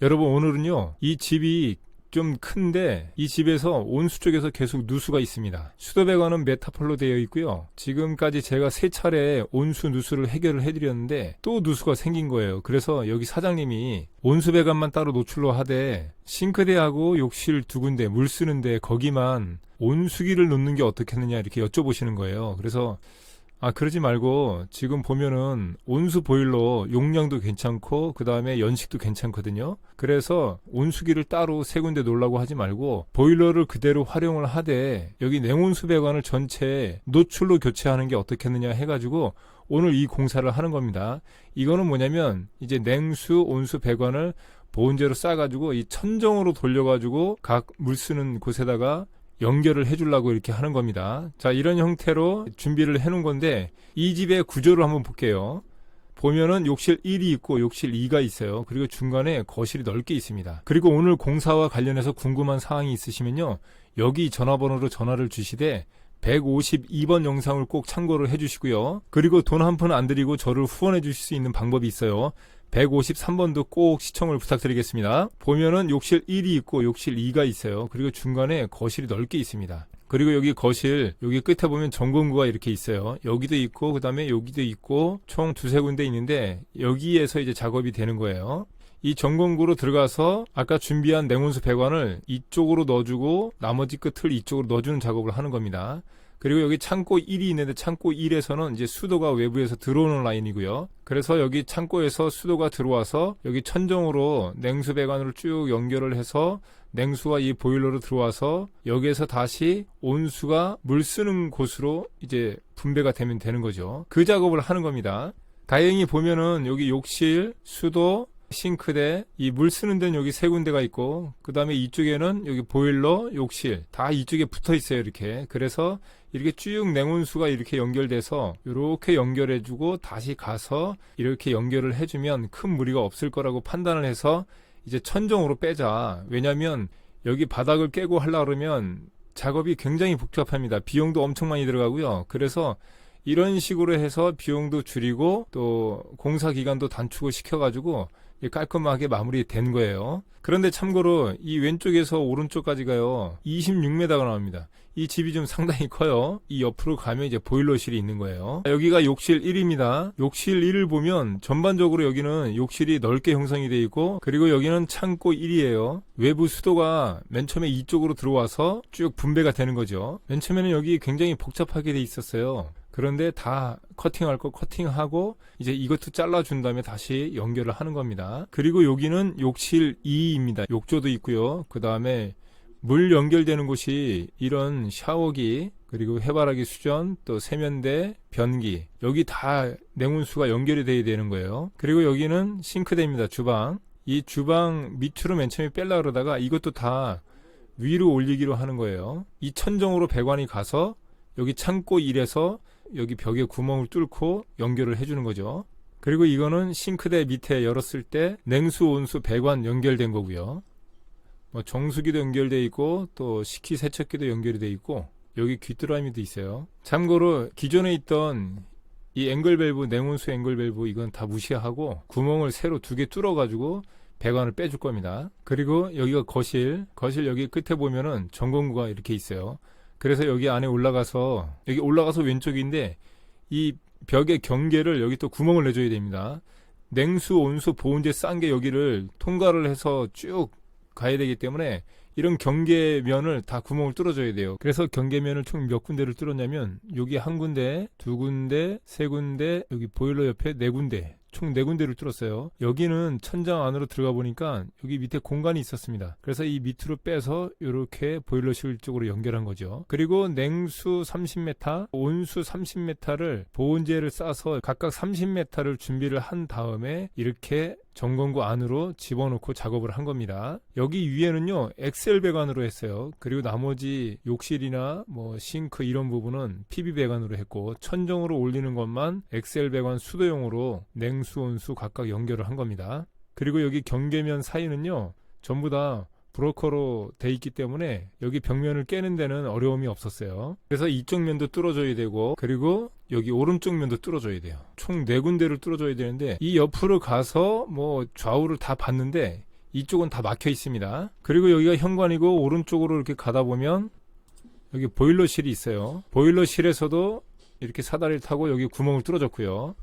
여러분, 오늘은요, 이 집이 좀 큰데 이 집에서 온수 쪽에서 계속 누수가 있습니다. 수도 배관은 메타폴로 되어 있고요. 지금까지 제가 3차례 온수 누수를 해결을 해드렸는데 또 누수가 생긴 거예요. 그래서 여기 사장님이 온수 배관만 따로 노출로 하되 싱크대하고 욕실 2군데 물 쓰는데 거기만 온수기를 놓는 게 어떻겠느냐 이렇게 여쭤보시는 거예요. 그래서 그러지 말고 지금 보면은 온수 보일러 용량도 괜찮고 그 다음에 연식도 괜찮거든요. 그래서 온수기를 따로 3군데 놓으려고 하지 말고 보일러를 그대로 활용을 하되 여기 냉온수 배관을 전체 노출로 교체하는 게 어떻겠느냐 해가지고 오늘 이 공사를 하는 겁니다. 이거는 뭐냐면 이제 냉수 온수 배관을 보온재로 싸가지고 이 천정으로 돌려가지고 각 물 쓰는 곳에다가 연결을 해주려고 이렇게 하는 겁니다. 자, 이런 형태로 준비를 해놓은 건데 이 집의 구조를 한번 볼게요. 보면은 욕실 1이 있고 욕실 2가 있어요. 그리고 중간에 거실이 넓게 있습니다. 그리고 오늘 공사와 관련해서 궁금한 사항이 있으시면요, 여기 전화번호로 전화를 주시되 152번 영상을 꼭 참고를 해주시고요. 그리고 돈 한 푼 안 드리고 저를 후원해 주실 수 있는 방법이 있어요. 153번도 꼭 시청을 부탁드리겠습니다. 보면은 욕실 1이 있고 욕실 2가 있어요. 그리고 중간에 거실이 넓게 있습니다. 그리고 여기 거실, 여기 끝에 보면 전공구가 이렇게 있어요. 여기도 있고 그 다음에 여기도 있고 총 2-3군데 있는데 여기에서 이제 작업이 되는 거예요. 이 전공구로 들어가서 아까 준비한 냉온수 배관을 이쪽으로 넣어주고 나머지 끝을 이쪽으로 넣어주는 작업을 하는 겁니다. 그리고 여기 창고 1이 있는데 창고 1에서는 이제 수도가 외부에서 들어오는 라인이고요. 그래서 여기 창고에서 수도가 들어와서 여기 천정으로 냉수 배관으로 쭉 연결을 해서 냉수가 이 보일러로 들어와서 여기에서 다시 온수가 물 쓰는 곳으로 이제 분배가 되면 되는 거죠. 그 작업을 하는 겁니다. 다행히 보면은 여기 욕실, 수도, 싱크대, 이 물 쓰는 데는 여기 3군데가 있고 그 다음에 이쪽에는 여기 보일러, 욕실 다 이쪽에 붙어 있어요. 이렇게. 그래서 이렇게 쭉 냉온수가 이렇게 연결돼서 이렇게 연결해주고 다시 가서 이렇게 연결을 해주면 큰 무리가 없을 거라고 판단을 해서 이제 천정으로 빼자. 왜냐면 여기 바닥을 깨고 하려고 그러면 작업이 굉장히 복잡합니다. 비용도 엄청 많이 들어가고요. 그래서 이런 식으로 해서 비용도 줄이고 또 공사 기간도 단축을 시켜가지고 깔끔하게 마무리된 거예요. 그런데 참고로 이 왼쪽에서 오른쪽까지 가요 26m가 나옵니다. 이 집이 좀 상당히 커요. 이 옆으로 가면 이제 보일러실이 있는 거예요. 여기가 욕실 1입니다. 욕실 1을 보면 전반적으로 여기는 욕실이 넓게 형성이 되어 있고 그리고 여기는 창고 1이에요. 외부 수도가 맨 처음에 이쪽으로 들어와서 쭉 분배가 되는 거죠. 맨 처음에는 여기 굉장히 복잡하게 돼 있었어요. 그런데 다 커팅할 거 커팅하고 이제 이것도 잘라준 다음에 다시 연결을 하는 겁니다. 그리고 여기는 욕실 2입니다. 욕조도 있고요. 그 다음에 물 연결되는 곳이 이런 샤워기 그리고 해바라기 수전 또 세면대 변기 여기 다 냉온수가 연결이 돼야 되는 거예요. 그리고 여기는 싱크대입니다. 주방. 이 주방 밑으로 맨 처음에 빼려고 그러다가 이것도 다 위로 올리기로 하는 거예요. 이 천정으로 배관이 가서 여기 창고 1에서 여기 벽에 구멍을 뚫고 연결을 해주는 거죠. 그리고 이거는 싱크대 밑에 열었을 때 냉수 온수 배관 연결된 거고요. 뭐 정수기도 연결되어 있고 또 식기세척기도 연결이 되어 있고 여기 귀뚜라미도 있어요. 참고로 기존에 있던 이 앵글 밸브 냉온수 앵글 밸브 이건 다 무시하고 구멍을 새로 2개 뚫어 가지고 배관을 빼줄 겁니다. 그리고 여기가 거실 여기 끝에 보면은 전공구가 이렇게 있어요. 그래서 여기 안에 올라가서 왼쪽인데 이 벽의 경계를 여기 또 구멍을 내줘야 됩니다. 냉수, 온수, 보온재 싼 게 여기를 통과를 해서 쭉 가야 되기 때문에 이런 경계면을 다 구멍을 뚫어줘야 돼요. 그래서 경계면을 총 몇 군데를 뚫었냐면 여기 1군데, 2군데, 3군데, 여기 보일러 옆에 4군데 총 4군데를 뚫었어요. 여기는 천장 안으로 들어가 보니까 여기 밑에 공간이 있었습니다. 그래서 이 밑으로 빼서 이렇게 보일러실 쪽으로 연결한 거죠. 그리고 냉수 30m, 온수 30m를 보온재를 싸서 각각 30m를 준비를 한 다음에 이렇게 전건구 안으로 집어넣고 작업을 한 겁니다. 여기 위에는요 엑셀 배관으로 했어요. 그리고 나머지 욕실이나 뭐 싱크 이런 부분은 PB 배관으로 했고 천정으로 올리는 것만 엑셀 배관 수도용으로 냉수 온수 각각 연결을 한 겁니다. 그리고 여기 경계면 사이는요 전부 다 브로커로 돼 있기 때문에 여기 벽면을 깨는 데는 어려움이 없었어요. 그래서 이쪽 면도 뚫어줘야 되고 그리고 여기 오른쪽 면도 뚫어줘야 돼요. 총 4군데를 뚫어줘야 되는데 이 옆으로 가서 뭐 좌우를 다 봤는데 이쪽은 다 막혀 있습니다. 그리고 여기가 현관이고 오른쪽으로 이렇게 가다 보면 여기 보일러실이 있어요. 보일러실에서도 이렇게 사다리를 타고 여기 구멍을 뚫어줬고요.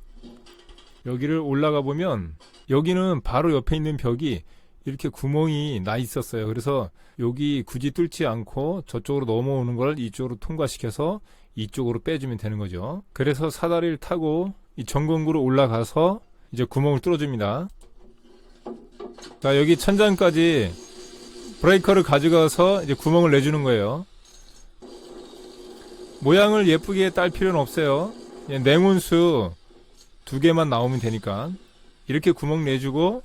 여기를 올라가 보면 여기는 바로 옆에 있는 벽이 이렇게 구멍이 나 있었어요. 그래서 여기 굳이 뚫지 않고 저쪽으로 넘어오는 걸 이쪽으로 통과시켜서 이쪽으로 빼주면 되는 거죠. 그래서 사다리를 타고 이 전gon구로 올라가서 이제 구멍을 뚫어줍니다. 자, 여기 천장까지 브레이커를 가져가서 이제 구멍을 내주는 거예요. 모양을 예쁘게 딸 필요는 없어요. 그냥 냉온수 2개만 나오면 되니까 이렇게 구멍 내주고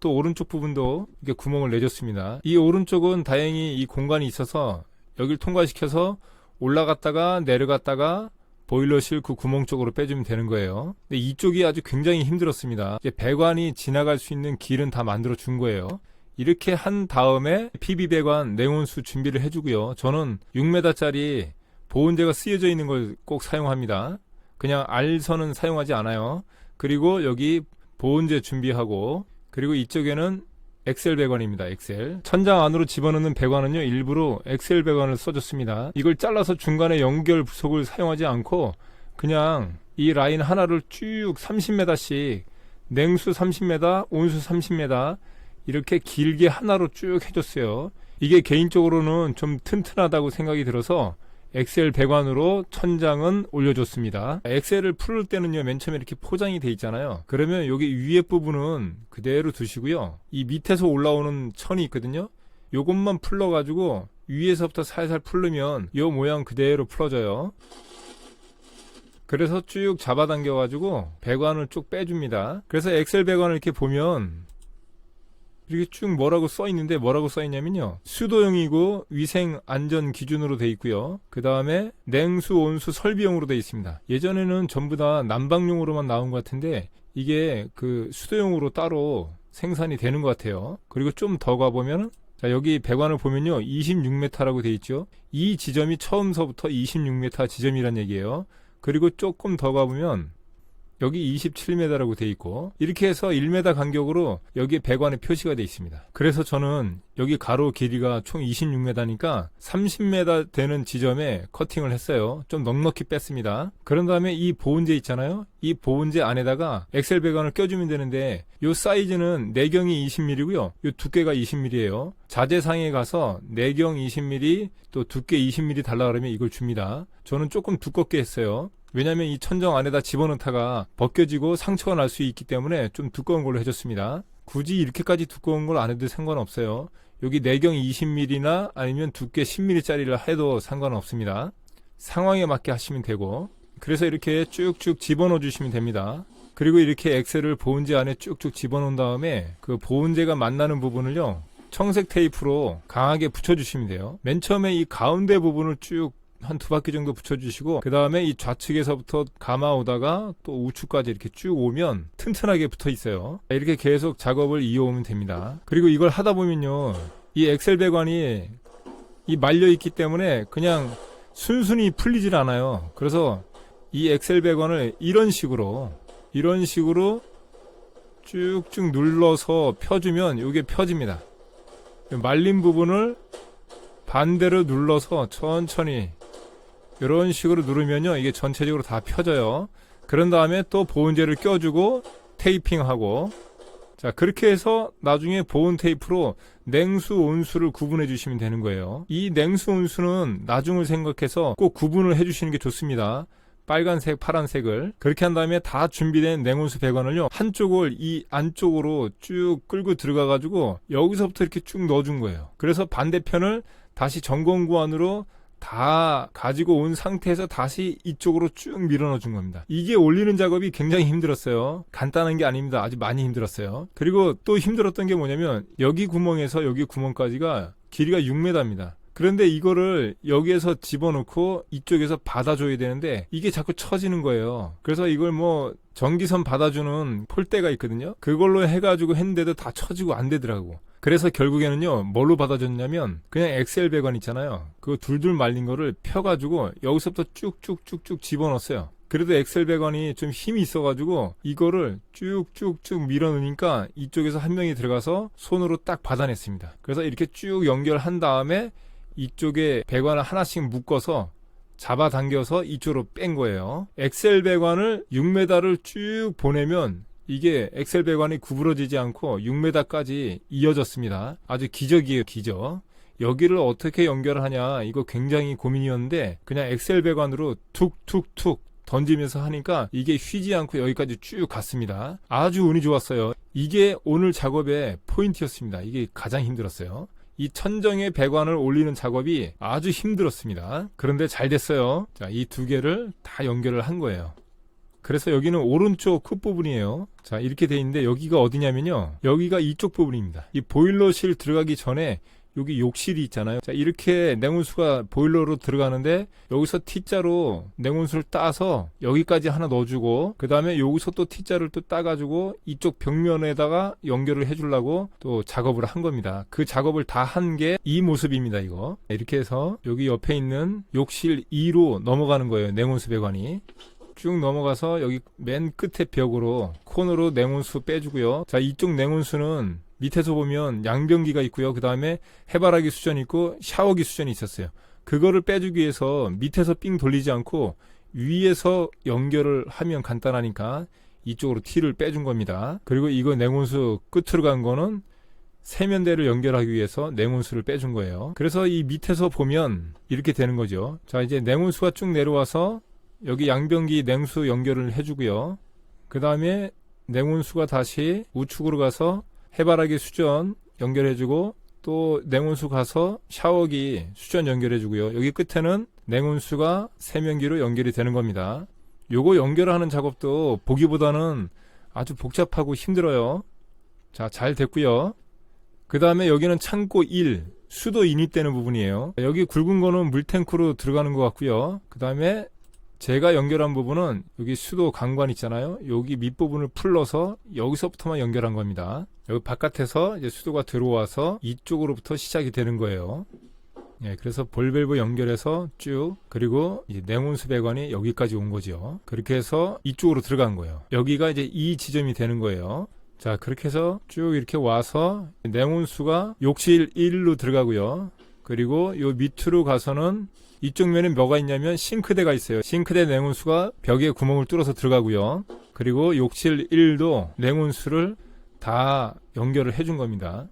또 오른쪽 부분도 이렇게 구멍을 내줬습니다. 이 오른쪽은 다행히 이 공간이 있어서 여기를 통과시켜서 올라갔다가 내려갔다가 보일러실 그 구멍 쪽으로 빼주면 되는 거예요. 근데 이쪽이 아주 굉장히 힘들었습니다. 이제 배관이 지나갈 수 있는 길은 다 만들어 준 거예요. 이렇게 한 다음에 PB 배관 냉온수 준비를 해주고요. 저는 6m짜리 보온재가 쓰여져 있는 걸 꼭 사용합니다. 그냥 알선은 사용하지 않아요. 그리고 여기 보온재 준비하고, 그리고 이쪽에는 엑셀 배관입니다. 엑셀. 천장 안으로 집어넣는 배관은요, 일부러 엑셀 배관을 써줬습니다. 이걸 잘라서 중간에 연결 부속을 사용하지 않고 그냥 이 라인 하나를 쭉 30m씩 냉수 30m, 온수 30m 이렇게 길게 하나로 쭉 해줬어요. 이게 개인적으로는 좀 튼튼하다고 생각이 들어서 엑셀 배관으로 천장은 올려줬습니다. 엑셀을 풀을 때는요, 맨 처음에 이렇게 포장이 돼 있잖아요. 그러면 여기 위에 부분은 그대로 두시고요, 이 밑에서 올라오는 천이 있거든요. 요것만 풀러가지고 위에서부터 살살 풀르면 요 모양 그대로 풀어져요. 그래서 쭉 잡아당겨가지고 배관을 쭉 빼줍니다. 그래서 엑셀 배관을 이렇게 보면 이렇게 쭉 뭐라고 써 있는데, 뭐라고 써 있냐면요, 수도용이고 위생 안전 기준으로 돼 있고요. 그 다음에 냉수 온수 설비용으로 돼 있습니다. 예전에는 전부 다 난방용으로만 나온 것 같은데 이게 그 수도용으로 따로 생산이 되는 것 같아요. 그리고 좀 더 가보면, 자, 여기 배관을 보면요, 26m라고 돼 있죠. 이 지점이 처음서부터 26m 지점이란 얘기예요. 그리고 조금 더 가보면 여기 27m라고 돼 있고, 이렇게 해서 1m 간격으로 여기 배관에 표시가 돼 있습니다. 그래서 저는 여기 가로 길이가 총 26m니까 30m 되는 지점에 커팅을 했어요. 좀 넉넉히 뺐습니다. 그런 다음에 이 보온재 있잖아요. 이 보온재 안에다가 엑셀 배관을 껴주면 되는데, 요 사이즈는 내경이 20mm고요. 요 두께가 20mm예요. 자재상에 가서 내경 20mm 또 두께 20mm 달라 그러면 이걸 줍니다. 저는 조금 두껍게 했어요. 왜냐면 이 천정 안에다 집어넣다가 벗겨지고 상처가 날 수 있기 때문에 좀 두꺼운 걸로 해줬습니다. 굳이 이렇게까지 두꺼운 걸 안 해도 상관없어요. 여기 내경 20mm나 아니면 두께 10mm짜리를 해도 상관없습니다. 상황에 맞게 하시면 되고, 그래서 이렇게 쭉쭉 집어넣어 주시면 됩니다. 그리고 이렇게 엑셀을 보온재 안에 쭉쭉 집어넣은 다음에 그 보온재가 만나는 부분을요, 청색 테이프로 강하게 붙여주시면 돼요. 맨 처음에 이 가운데 부분을 쭉 한 2바퀴 정도 붙여주시고, 그 다음에 이 좌측에서부터 감아오다가 또 우측까지 이렇게 쭉 오면 튼튼하게 붙어 있어요. 이렇게 계속 작업을 이어오면 됩니다. 그리고 이걸 하다 보면요, 이 엑셀 배관이 이 말려 있기 때문에 그냥 순순히 풀리질 않아요. 그래서 이 엑셀 배관을 이런 식으로 쭉쭉 눌러서 펴주면 이게 펴집니다. 말린 부분을 반대로 눌러서 천천히 이런 식으로 누르면요, 이게 전체적으로 다 펴져요. 그런 다음에 또 보온재를 껴주고 테이핑하고, 자, 그렇게 해서 나중에 보온 테이프로 냉수 온수를 구분해 주시면 되는 거예요. 이 냉수 온수는 나중을 생각해서 꼭 구분을 해 주시는 게 좋습니다. 빨간색, 파란색을. 그렇게 한 다음에 다 준비된 냉온수 배관을요, 한쪽을 이 안쪽으로 쭉 끌고 들어가가지고 여기서부터 이렇게 쭉 넣어준 거예요. 그래서 반대편을 다시 전gon구 안으로 다 가지고 온 상태에서 다시 이쪽으로 쭉 밀어넣어 준 겁니다. 이게 올리는 작업이 굉장히 힘들었어요. 간단한 게 아닙니다. 아주 많이 힘들었어요. 그리고 또 힘들었던 게 뭐냐면, 여기 구멍에서 여기 구멍까지가 길이가 6m입니다. 그런데 이거를 여기에서 집어넣고 이쪽에서 받아줘야 되는데 이게 자꾸 처지는 거예요. 그래서 이걸 뭐 전기선 받아주는 폴대가 있거든요. 그걸로 해가지고 했는데도 다 처지고 안 되더라고. 그래서 결국에는요, 뭘로 받아줬냐면 그냥 엑셀 배관 있잖아요. 그거 둘둘 말린 거를 펴가지고 여기서부터 쭉쭉쭉쭉 집어넣었어요. 그래도 엑셀 배관이 좀 힘이 있어가지고 이거를 쭉쭉쭉 밀어넣으니까 이쪽에서 한 명이 들어가서 손으로 딱 받아냈습니다. 그래서 이렇게 쭉 연결한 다음에 이쪽에 배관을 하나씩 묶어서 잡아당겨서 이쪽으로 뺀 거예요. 엑셀 배관을 6m를 쭉 보내면 이게 엑셀 배관이 구부러지지 않고 6m까지 이어졌습니다. 아주 기적이에요, 기적. 여기를 어떻게 연결하냐, 이거 굉장히 고민이었는데 그냥 엑셀 배관으로 툭툭툭 던지면서 하니까 이게 휘지 않고 여기까지 쭉 갔습니다. 아주 운이 좋았어요. 이게 오늘 작업의 포인트였습니다. 이게 가장 힘들었어요. 이 천정에 배관을 올리는 작업이 아주 힘들었습니다. 그런데 잘 됐어요. 자, 이 두 개를 다 연결을 한 거예요. 그래서 여기는 오른쪽 끝부분이에요. 자, 이렇게 돼 있는데 여기가 어디냐면요, 여기가 이쪽 부분입니다. 이 보일러실 들어가기 전에 여기 욕실이 있잖아요. 자, 이렇게 냉온수가 보일러로 들어가는데 여기서 T자로 냉온수를 따서 여기까지 하나 넣어주고, 그 다음에 여기서 또 T자를 또 따가지고 이쪽 벽면에다가 연결을 해주려고 또 작업을 한 겁니다. 그 작업을 다 한 게 이 모습입니다. 이거 이렇게 해서 여기 옆에 있는 욕실 2로 넘어가는 거예요. 냉온수 배관이 쭉 넘어가서 여기 맨 끝에 벽으로 코너로 냉온수 빼주고요. 자, 이쪽 냉온수는 밑에서 보면 양변기가 있고요. 그 다음에 해바라기 수전이 있고 샤워기 수전이 있었어요. 그거를 빼주기 위해서 밑에서 삥 돌리지 않고 위에서 연결을 하면 간단하니까 이쪽으로 T를 빼준 겁니다. 그리고 이거 냉온수 끝으로 간 거는 세면대를 연결하기 위해서 냉온수를 빼준 거예요. 그래서 이 밑에서 보면 이렇게 되는 거죠. 자, 이제 냉온수가 쭉 내려와서 여기 양변기 냉수 연결을 해주고요. 그 다음에 냉온수가 다시 우측으로 가서 해바라기 수전 연결해주고, 또 냉온수 가서 샤워기 수전 연결해주고요. 여기 끝에는 냉온수가 세면기로 연결이 되는 겁니다. 요거 연결하는 작업도 보기보다는 아주 복잡하고 힘들어요. 자, 잘 됐고요. 그 다음에 여기는 창고 1 수도 인입되는 부분이에요. 여기 굵은 거는 물탱크로 들어가는 것 같고요. 그 다음에 제가 연결한 부분은 여기 수도 강관 있잖아요. 여기 밑부분을 풀러서 여기서부터만 연결한 겁니다. 여기 바깥에서 이제 수도가 들어와서 이쪽으로부터 시작이 되는 거예요. 예, 그래서 볼밸브 연결해서 쭉, 그리고 이제 냉온수 배관이 여기까지 온 거죠. 그렇게 해서 이쪽으로 들어간 거예요. 여기가 이제 이 지점이 되는 거예요. 자, 그렇게 해서 쭉 이렇게 와서 냉온수가 욕실 1로 들어가고요. 그리고 요 밑으로 가서는 이쪽 면에 뭐가 있냐면 싱크대가 있어요. 싱크대 냉온수가 벽에 구멍을 뚫어서 들어가고요. 그리고 욕실 1도 냉온수를 다 연결을 해준 겁니다.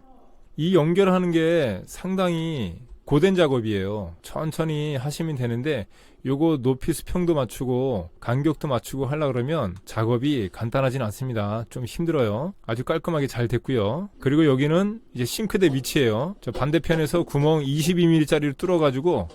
이 연결하는 게 상당히 고된 작업이에요. 천천히 하시면 되는데 요거 높이 수평도 맞추고 간격도 맞추고 하려고 그러면 작업이 간단하진 않습니다. 좀 힘들어요. 아주 깔끔하게 잘 됐고요. 그리고 여기는 이제 싱크대 밑이에요. 저 반대편에서 구멍 22mm짜리를 뚫어가지고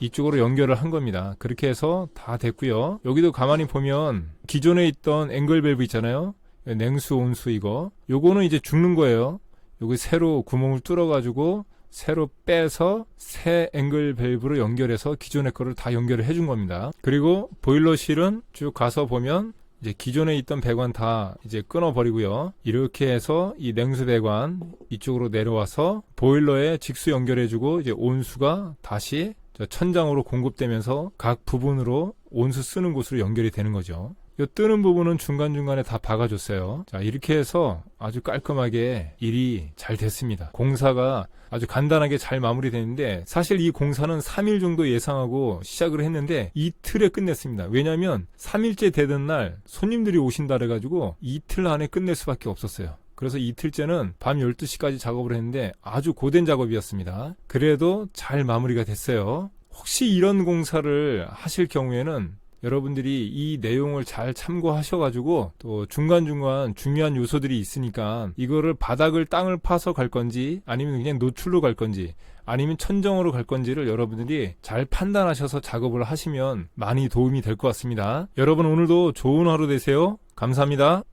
이쪽으로 연결을 한 겁니다. 그렇게 해서 다 됐고요. 여기도 가만히 보면 기존에 있던 앵글 밸브 있잖아요. 냉수, 온수 이거. 요거는 이제 죽는 거예요. 여기 새로 구멍을 뚫어가지고 새로 빼서 새 앵글 밸브로 연결해서 기존의 거를 다 연결을 해준 겁니다. 그리고 보일러실은 쭉 가서 보면 이제 기존에 있던 배관 다 이제 끊어버리고요. 이렇게 해서 이 냉수 배관 이쪽으로 내려와서 보일러에 직수 연결해주고 이제 온수가 다시 천장으로 공급되면서 각 부분으로 온수 쓰는 곳으로 연결이 되는 거죠. 이 뜨는 부분은 중간중간에 다 박아줬어요. 자, 이렇게 해서 아주 깔끔하게 일이 잘 됐습니다. 공사가 아주 간단하게 잘 마무리됐는데, 사실 이 공사는 3일 정도 예상하고 시작을 했는데 이틀에 끝냈습니다. 왜냐하면 3일째 되던 날 손님들이 오신다 그래가지고 이틀 안에 끝낼 수밖에 없었어요. 그래서 이틀째는 밤 12시까지 작업을 했는데 아주 고된 작업이었습니다. 그래도 잘 마무리가 됐어요. 혹시 이런 공사를 하실 경우에는 여러분들이 이 내용을 잘 참고하셔가지고 또 중간중간 중요한 요소들이 있으니까 이거를 바닥을 땅을 파서 갈 건지 아니면 그냥 노출로 갈 건지 아니면 천정으로 갈 건지를 여러분들이 잘 판단하셔서 작업을 하시면 많이 도움이 될 것 같습니다. 여러분 오늘도 좋은 하루 되세요. 감사합니다.